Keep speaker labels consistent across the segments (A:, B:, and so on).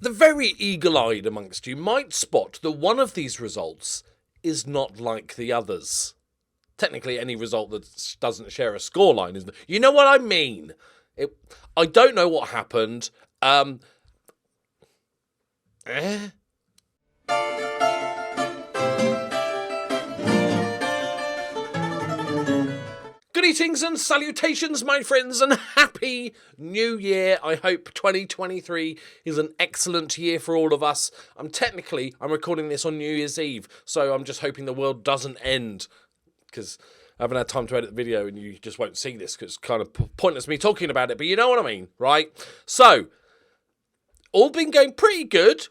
A: The very eagle-eyed amongst you might spot that one of these results is not like the others. Technically, any result that doesn't share a scoreline isn't. You know what I mean? I don't know what happened. Greetings and salutations, my friends, and happy new year. I hope 2023 is an excellent year for all of us. I'm recording this on New Year's Eve, so I'm just hoping the world doesn't end, because I haven't had time to edit the video and you just won't see this because it's kind of pointless me talking about it, but you know what I mean, right? So, all been going pretty good.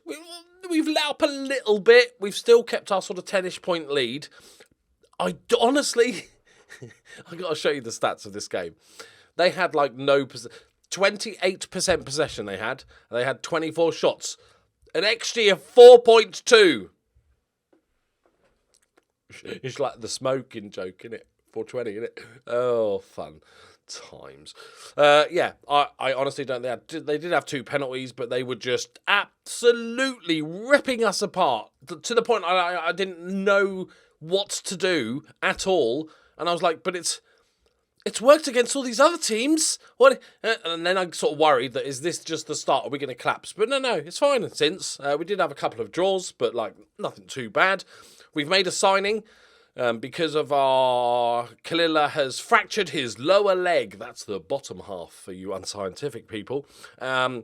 A: We've let up a little bit. We've still kept our sort of 10-ish point lead. Honestly, I got to show you the stats of this game. They had like 28% possession they had. They had 24 shots. An XG of 4.2. It's like the smoking joke, innit? 420, innit? Oh, fun times. I honestly don't think they did have 2 penalties, but they were just absolutely ripping us apart to the point I didn't know what to do at all. And I was like, but it's worked against all these other teams. What? And then I sort of worried that, is this just the start? Are we going to collapse? But no, it's fine since. We did have a couple of draws, but like nothing too bad. We've made a signing because of our Kalila has fractured his lower leg. That's the bottom half for you unscientific people. And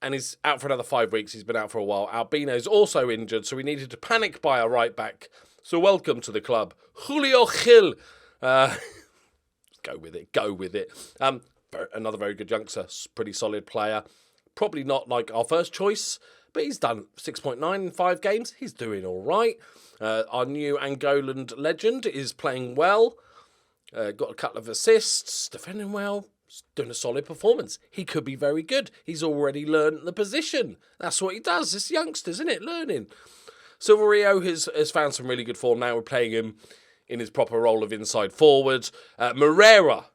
A: he's out for another 5 weeks. He's been out for a while. Albino's also injured, so we needed to panic buy a right back. So welcome to the club, Julio Gil. Go with it. Another very good youngster, pretty solid player. Probably not like our first choice, but he's done 6.9 in 5 games. He's doing all right. Our new Angolan legend is playing well. Got a couple of assists, defending well, doing a solid performance. He could be very good. He's already learned the position. That's what he does. It's youngsters, isn't it? Learning. Silverio has found some really good form now. We're playing him in his proper role of inside forward. Moreira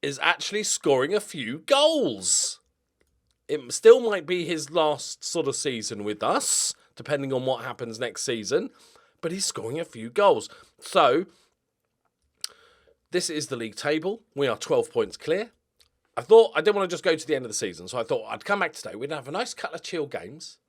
A: is actually scoring a few goals. It still might be his last sort of season with us, depending on what happens next season, but he's scoring a few goals. So, this is the league table. We are 12 points clear. I thought I didn't want to just go to the end of the season, so I thought I'd come back today. We'd have a nice couple of chill games,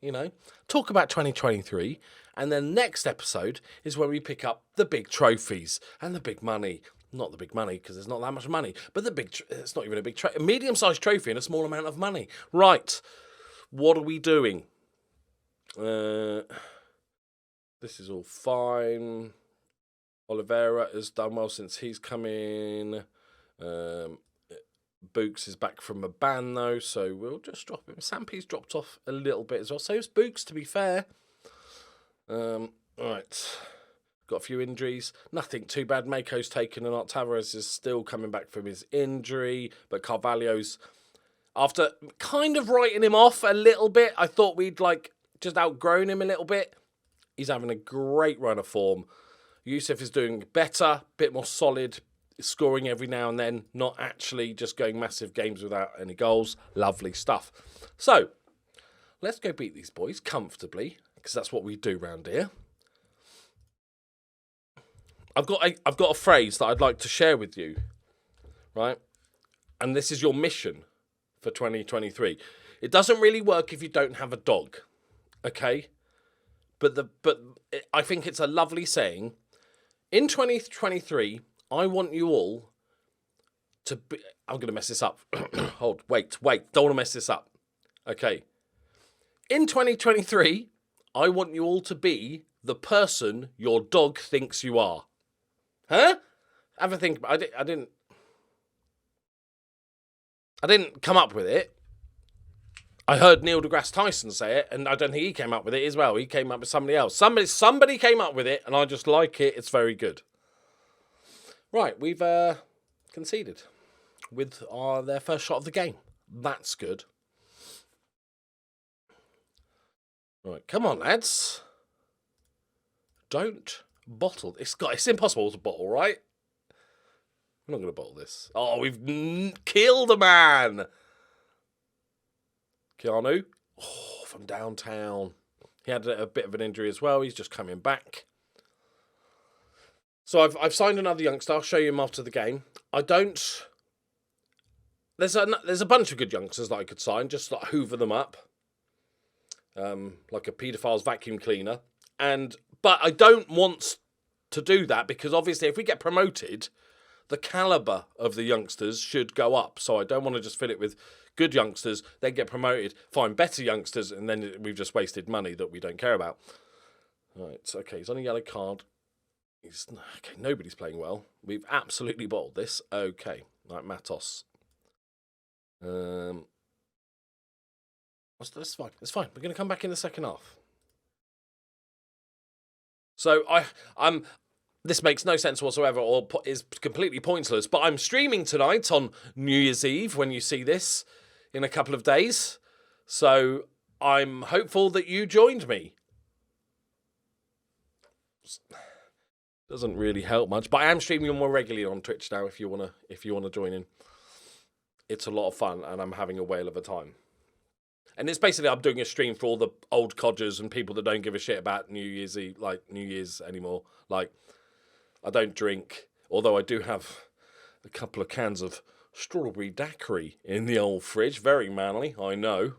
A: talk about 2023, and then next episode is when we pick up the big trophies and the big money. Not the big money, because there's not that much money, but it's not even a big a medium-sized trophy and a small amount of money. Right, what are we doing? This is all fine. Oliveira has done well since he's come in. Books is back from a ban, though, so we'll just drop him. Sampi's dropped off a little bit as well. So is Books, to be fair. Right. Got a few injuries. Nothing too bad. Mako's taken and Tavares is still coming back from his injury. But Carvalho's, after kind of writing him off a little bit, I thought we'd just outgrown him a little bit. He's having a great run of form. Yusuf is doing better, bit more solid, scoring every now and then, not actually just going massive games without any goals. Lovely stuff. So, let's go beat these boys comfortably, because that's what we do round here. I've got a phrase that I'd like to share with you, right? And this is your mission for 2023. It doesn't really work if you don't have a dog, okay? But I think it's a lovely saying. In 2023, I want you all to be... I'm going to mess this up. Wait. Don't want to mess this up. Okay. In 2023, I want you all to be the person your dog thinks you are. Huh? Have a think. I didn't come up with it. I heard Neil deGrasse Tyson say it, and I don't think he came up with it as well. He came up with somebody else. Somebody came up with it, and I just like it. It's very good. Right, we've conceded with their first shot of the game. That's good. Right, come on, lads. Don't bottle. It's impossible to bottle, right? I'm not going to bottle this. Oh, we've killed a man. Keanu, from downtown. He had a bit of an injury as well. He's just coming back. So I've signed another youngster. I'll show you him after the game. There's a bunch of good youngsters that I could sign, just like hoover them up, like a paedophile's vacuum cleaner. But I don't want to do that because obviously if we get promoted, the caliber of the youngsters should go up. So I don't want to just fill it with good youngsters, then get promoted, find better youngsters, and then we've just wasted money that we don't care about. Right, okay, he's on a yellow card. Okay, nobody's playing well. We've absolutely bottled this. Okay, right, Matos. That's fine. It's fine. We're going to come back in the second half. So this makes no sense whatsoever, or is completely pointless. But I'm streaming tonight on New Year's Eve. When you see this in a couple of days, so I'm hopeful that you joined me. Doesn't really help much, but I am streaming more regularly on Twitch now. If you wanna join in, it's a lot of fun, and I'm having a whale of a time. And it's basically I'm doing a stream for all the old codgers and people that don't give a shit about New Year's Eve, like New Year's anymore. Like, I don't drink, although I do have a couple of cans of strawberry daiquiri in the old fridge. Very manly, I know.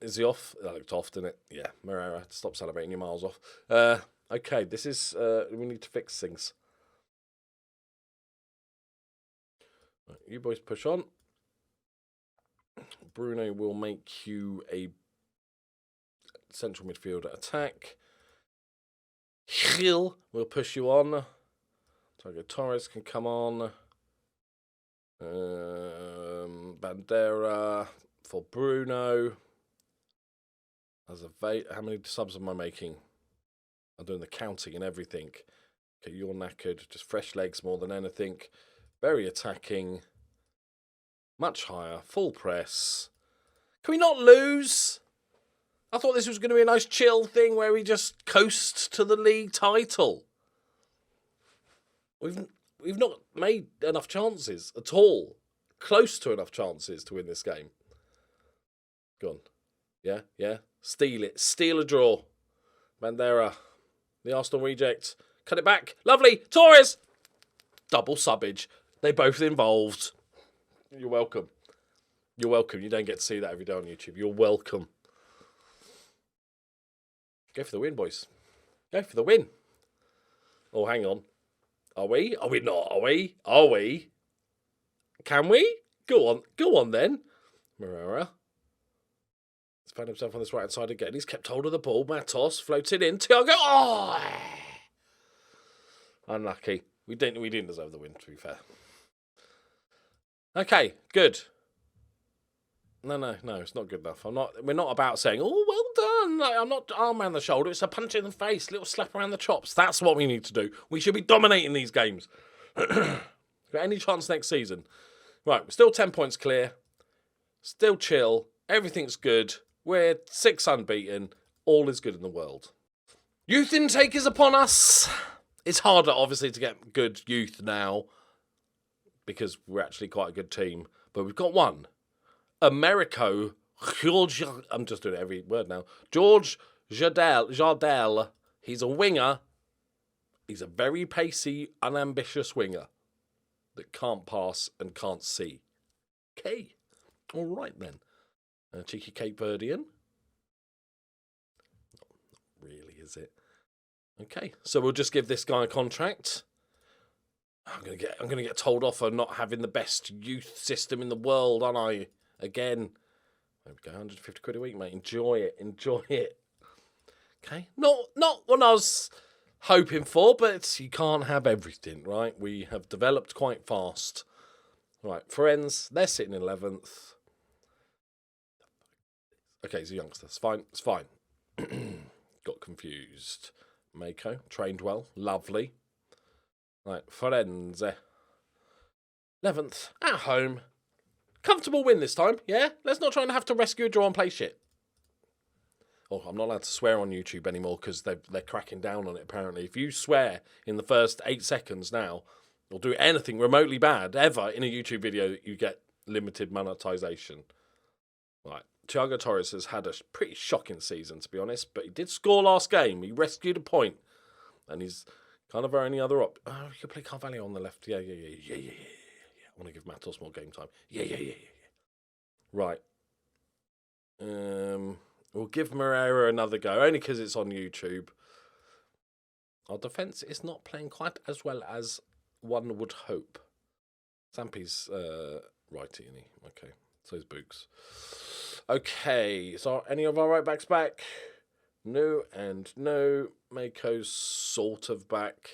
A: Is he off? That looked off, didn't it? Yeah, Morera, stop celebrating your miles off. Okay, this is, we need to fix things. Right, you boys push on. Bruno will make you a central midfielder attack. Gil will push you on. Tiago Torres can come on. Bandera for Bruno. How many subs am I making? I'm doing the counting and everything. Okay, you're knackered. Just fresh legs more than anything. Very attacking. Much higher. Full press. Can we not lose? I thought this was going to be a nice chill thing where we just coast to the league title. We've not made enough chances at all. Close to enough chances to win this game. Go on. Yeah, yeah. Steal it. Steal a draw. Bandera. The Arsenal reject. Cut it back. Lovely. Torres. Double subbage. They both involved. You're welcome. You're welcome. You don't get to see that every day on YouTube. You're welcome. Go for the win, boys. Go for the win. Oh, hang on. Are we? Are we not? Are we? Are we? Can we? Go on. Go on then. Morera. He's found himself on this right-hand side again. He's kept hold of the ball. Matos floated in. Tiago. Oh! Unlucky. We didn't deserve the win, to be fair. Okay, good. No, it's not good enough. We're not about saying, oh, well done. Like, I'm not arm around the shoulder. It's a punch in the face, little slap around the chops. That's what we need to do. We should be dominating these games. Got any chance next season? Right, we're still 10 points clear. Still chill. Everything's good. We're 6 unbeaten. All is good in the world. Youth intake is upon us. It's harder, obviously, to get good youth now because we're actually quite a good team. But we've got one. Americo George, I'm just doing every word now. George Jardel. He's a winger. He's a very pacey, unambitious winger that can't pass and can't see. Okay. All right, then. Cheeky Cape Verdean. Not really, is it? Okay. So we'll just give this guy a contract. I'm gonna get told off for not having the best youth system in the world, aren't I? Again. There we go, 150 quid a week, mate. Enjoy it. Okay. Not what I was hoping for, but you can't have everything, right? We have developed quite fast. Right, friends, they're sitting in 11th. Okay, he's a youngster. It's fine. Got confused. Mako, trained well. Lovely. Right, Firenze. 11th, at home. Comfortable win this time, yeah? Let's not try and have to rescue a draw and play shit. Oh, I'm not allowed to swear on YouTube anymore because they're cracking down on it, apparently. If you swear in the first 8 seconds now, or do anything remotely bad ever in a YouTube video, you get limited monetization. Right, Thiago Torres has had a pretty shocking season, to be honest, but he did score last game. He rescued a point, and he's kind of our only other option. Oh, you could play Carvalho on the left. Yeah. I want to give Matos more game time. Yeah. Right. We'll give Moreira another go, only because it's on YouTube. Our defence is not playing quite as well as one would hope. Zampi's righty, isn't he? Okay, so is Boogs. Okay, so any of our right backs back? No and no. Mako's sort of back.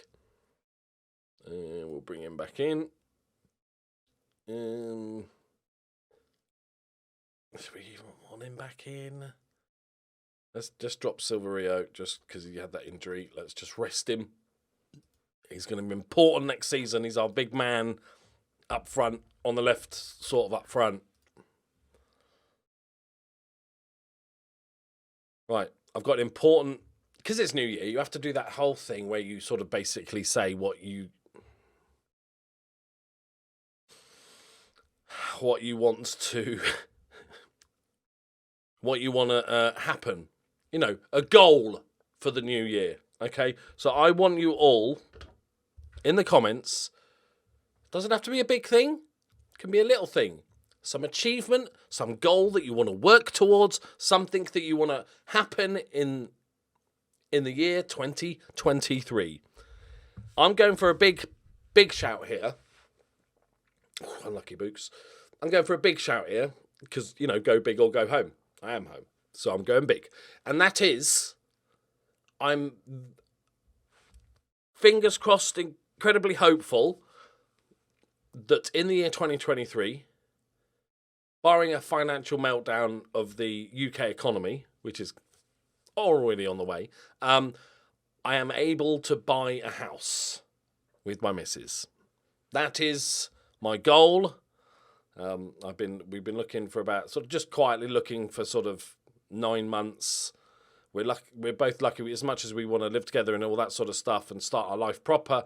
A: We'll bring him back in. Do we even want him back in? Let's just drop Silverio just because he had that injury. Let's just rest him. He's going to be important next season. He's our big man up front, on the left, sort of up front. Right, I've got important, because it's New Year, you have to do that whole thing where you sort of basically say what you want to happen. You know, a goal for the new year. Okay, so I want you all in the comments. Doesn't have to be a big thing. It can be a little thing. Some achievement, some goal that you want to work towards, something that you want to happen in the year 2023. I'm going for a big shout here. Ooh, unlucky Books. I'm going for a big shout here because, you know, go big or go home. I am home. So I'm going big. And that is, I'm fingers crossed, incredibly hopeful that in the year 2023, barring a financial meltdown of the UK economy, which is already on the way, I am able to buy a house with my missus. That is my goal. We've been looking for about, sort of just quietly looking for sort of 9 months. We're both lucky, as much as we want to live together and all that sort of stuff and start our life proper.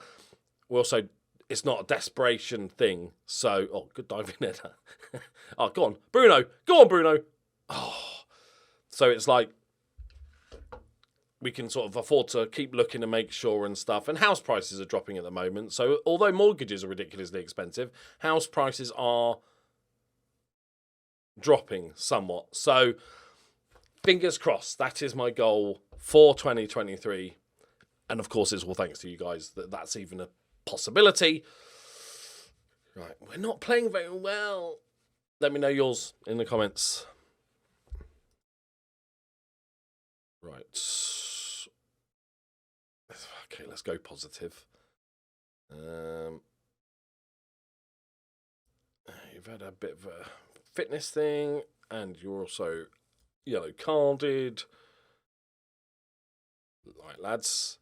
A: We also, it's not a desperation thing. So, oh, good diving header. Oh, go on, Bruno. Go on, Bruno. Oh, so it's like we can sort of afford to keep looking to make sure and stuff. And house prices are dropping at the moment. So although mortgages are ridiculously expensive, house prices are dropping somewhat. So fingers crossed, that is my goal for 2023. And of course, it's all thanks to you guys that that's even a possibility. Right, we're not playing very well. Let me know yours in the comments. Right. Okay, let's go positive. You've had a bit of a fitness thing, and you're also yellow carded. Right, lads.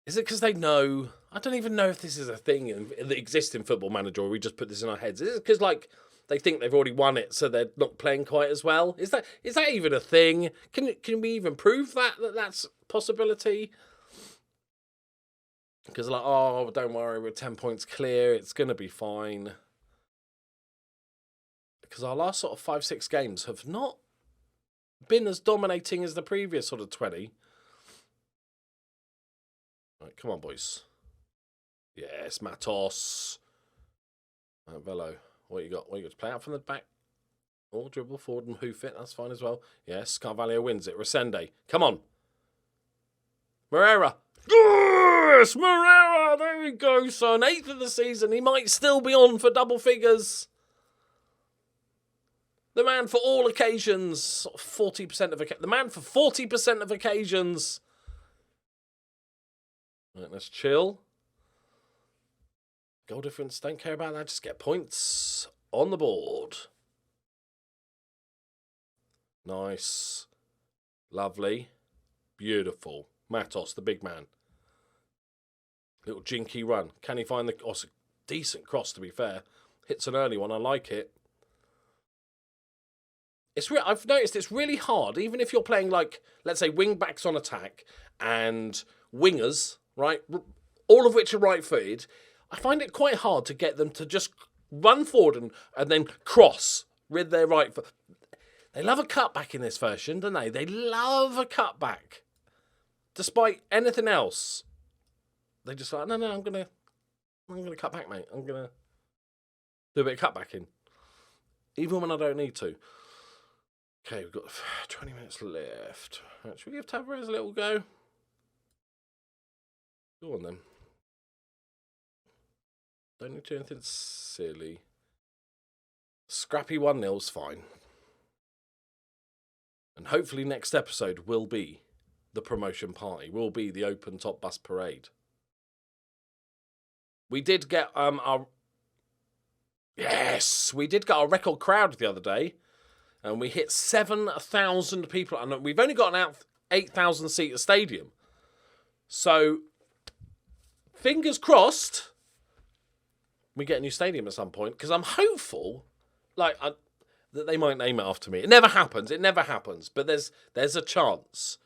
A: Is it because they know? I don't even know if this is a thing that exists in Football Manager, or we just put this in our heads. Is it because, like, they think they've already won it, so they're not playing quite as well? Is that even a thing? Can we even prove that's a possibility? Because, like, oh, don't worry, we're 10 points clear. It's going to be fine. Because our last sort of 5-6 games have not been as dominating as the previous sort of 20. Right, come on, boys. Yes, Matos. Velo, what you got? What you got? Play out from the back. Or dribble forward and hoof it. That's fine as well. Yes, Carvalho wins it. Resende. Come on. Moreira. Yes, Moreira. There we go, son. 8th of the season. He might still be on for double figures. The man for all occasions. 40% of the man for 40% of occasions. Right, let's chill. Goal difference, don't care about that. Just get points on the board. Nice. Lovely. Beautiful. Matos, the big man. Little jinky run. Can he find the... Oh, it's a decent cross, to be fair. Hits an early one. I like it. I've noticed it's really hard, even if you're playing, like, let's say, wing-backs on attack and wingers, right? All of which are right-footed. I find it quite hard to get them to just run forward and then cross with their right foot. They love a cutback in this version, don't they? They love a cutback. Despite anything else. They just like, no, I'm gonna cut back, mate. I'm gonna do a bit of cutbacking. Even when I don't need to. Okay, we've got 20 minutes left. Right, should we give Tavares a little go? Go on then. Don't need to do anything silly. Scrappy 1-0's fine. And hopefully next episode will be the promotion party. Will be the open top bus parade. We did get our... Yes! We did get our record crowd the other day. And we hit 7,000 people. And we've only got an 8,000 seat stadium. So, fingers crossed, we get a new stadium at some point. Because I'm hopeful, like, that they might name it after me. It never happens. But there's a chance.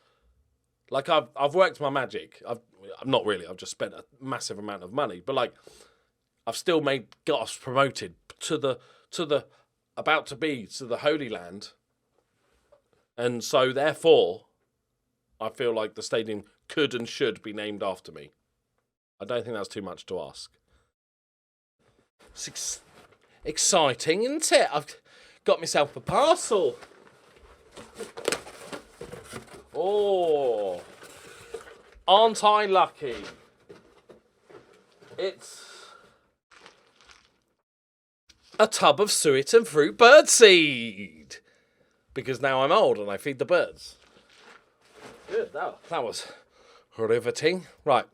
A: Like, I've worked my magic. I've not really. I've just spent a massive amount of money. But, like, I've still got us promoted to the about to be to the Holy Land. And so, therefore, I feel like the stadium could and should be named after me. I don't think that's too much to ask. It's exciting, isn't it? I've got myself a parcel. Oh, aren't I lucky? It's a tub of suet and fruit birdseed. Because now I'm old and I feed the birds. Good, that was riveting. Right,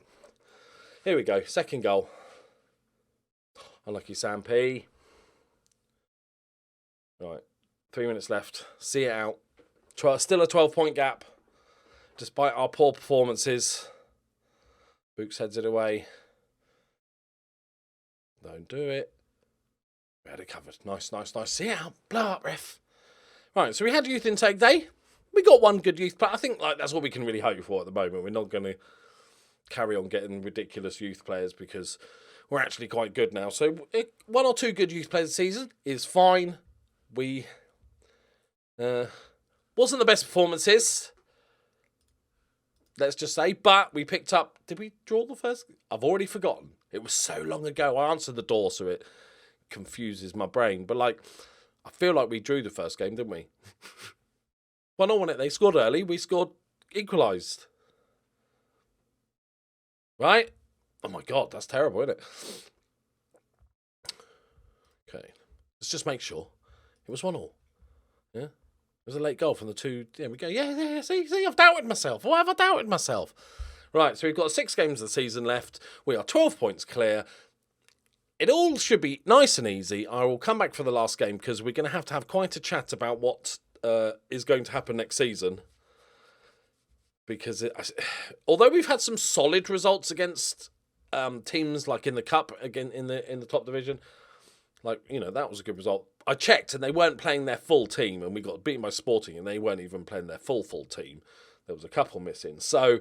A: here we go. Second goal. Unlucky Sam P. Right, 3 minutes left. See it out. Still a 12-point gap. Despite our poor performances. Books heads it away. Don't do it. We had it covered. Nice. See it out. Blow up, ref. Right, so we had youth intake day. We got one good youth player. I think that's what we can really hope for at the moment. We're not going to carry on getting ridiculous youth players because we're actually quite good now. So one or two good youth players a season is fine. We wasn't the best performances, let's just say, but we picked up... Did we draw the first? I've already forgotten. It was so long ago. I answered the door, so it confuses my brain. But, like, I feel like we drew the first game, didn't we? Well, no, when they scored early, we scored equalised. Right? Oh, my God, that's terrible, isn't it? Okay. Let's just make sure. It was 1-1. Yeah? It was a late goal from the two. There we go. Yeah. See, I've doubted myself. Why have I doubted myself? Right, so we've got 6 games of the season left. We are 12 points clear. It all should be nice and easy. I will come back for the last game because we're going to have quite a chat about what is going to happen next season. Because although we've had some solid results against teams like in the cup, again in the top division, like, you know, that was a good result. I checked and they weren't playing their full team, and we got beaten by Sporting and they weren't even playing their full team. There was a couple missing. So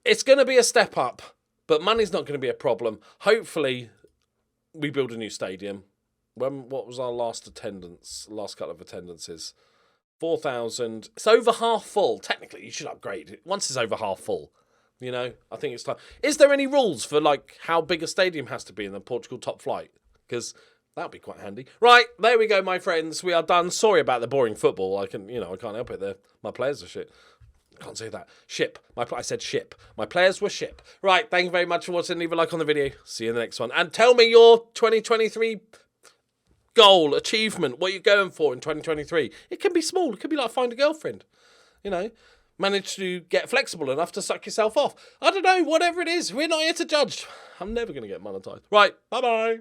A: it's going to be a step up, but money's not going to be a problem. Hopefully we build a new stadium. What was our last couple of attendances? 4,000. It's over half full. Technically, you should upgrade it once it's over half full. You know, I think it's time. Is there any rules for, like, how big a stadium has to be in the Portugal top flight? Because that'd be quite handy. Right, there we go, my friends. We are done. Sorry about the boring football. I can't help it. My players are shit. I can't say that. Ship. I said ship. My players were ship. Right, thank you very much for watching. Leave a like on the video. See you in the next one. And tell me your 2023 goal, achievement, what you're going for in 2023. It can be small. It could be like find a girlfriend. You know, manage to get flexible enough to suck yourself off. I don't know, whatever it is. We're not here to judge. I'm never going to get monetized. Right, bye-bye.